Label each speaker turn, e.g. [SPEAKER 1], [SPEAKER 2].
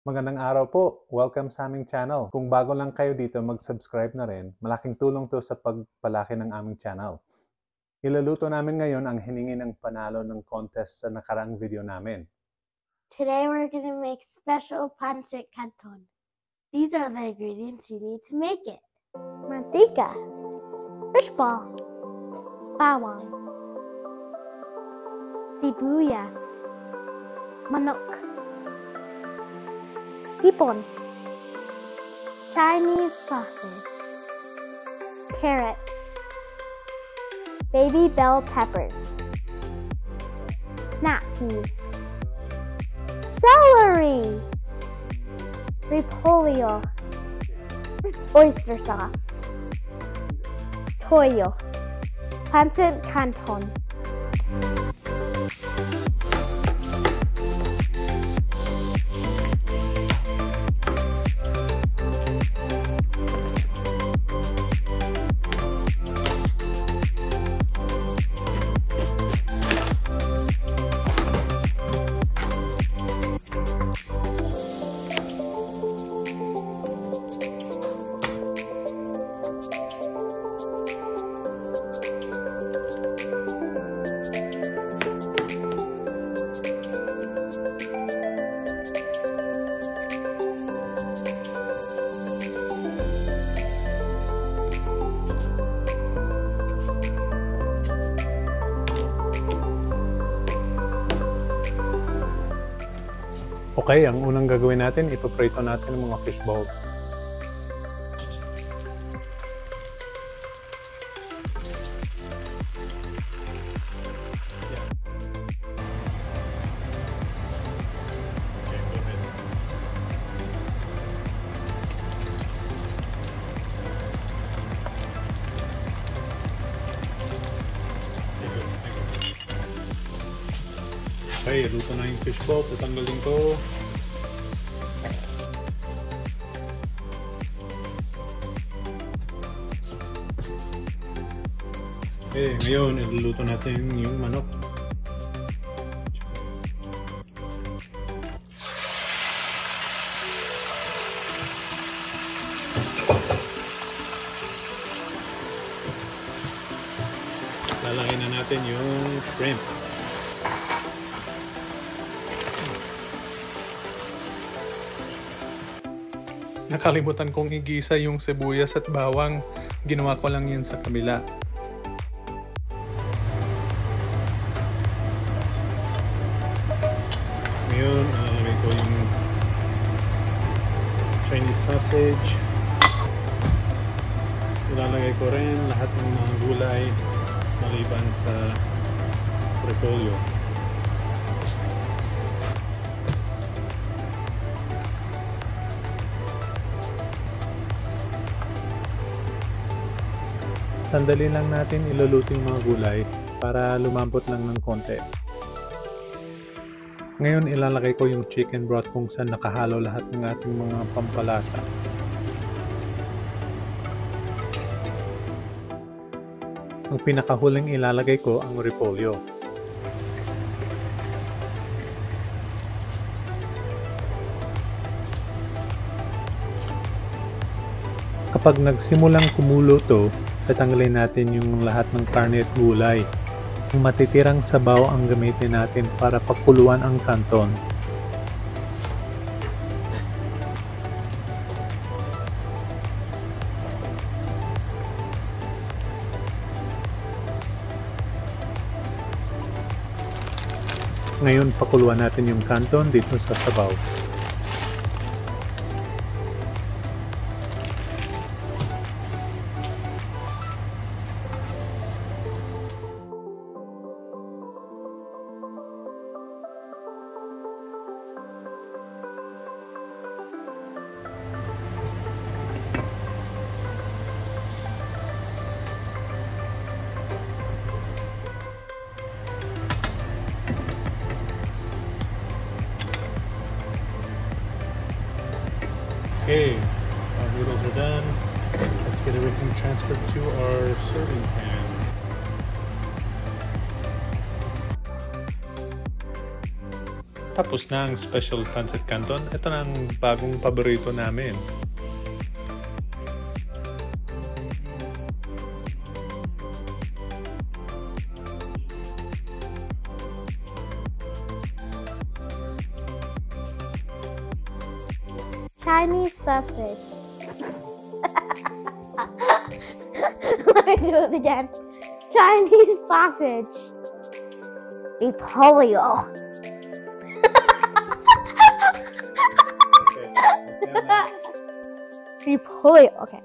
[SPEAKER 1] Magandang araw po. Welcome sa aming channel. Kung bago lang kayo dito, mag-subscribe na rin. Malaking tulong to sa pagpalaki ng aming channel. Iluluto namin ngayon ang hiningi ng panalo ng contest sa nakarang video namin.
[SPEAKER 2] Today we're going to make special pancit canton. These are the ingredients you need to make it. Mantika, fish ball, bawang, sibuyas, manok, hipon, Chinese sausage, carrots, baby bell peppers, snap peas, celery, repolyo, oyster sauce, toyo, pancit canton.
[SPEAKER 1] Okay, ang unang gagawin natin, ipaprito natin ang mga fish balls. Okay, luto na yung fish ball. Tatanggalin ko. Okay, ngayon iluluto natin yung manok. Lalagay na natin yung shrimp. Nakalimutan kong igisa yung sibuyas at bawang. Ginawa ko lang yun sa kabila. Ngayon, ilalagay ko yung Chinese sausage. Ilalagay ko rin lahat ng mga gulay maliban sa repolyo. Sandali lang natin iluluto yung mga gulay para lumambot lang ng konti. Ngayon ilalagay ko yung chicken broth kung saan nakahalo lahat ng ating mga pampalasa. Ang pinakahuling ilalagay ko ang repolyo. Kapag nagsimulang kumulo to, tatanggalin natin yung lahat ng karne at gulay. Ang matitirang sabaw ang gamitin natin para pakuluan ang canton. Ngayon pakuluan natin yung canton dito sa sabaw. Okay, our noodles are done. Let's get everything transferred to our serving pan. Tapos na ang special pancit canton. Ito na ang bagong paborito namin.
[SPEAKER 2] Chinese sausage. Let me do it again. Chinese sausage. Repolyo. Repolyo. Okay.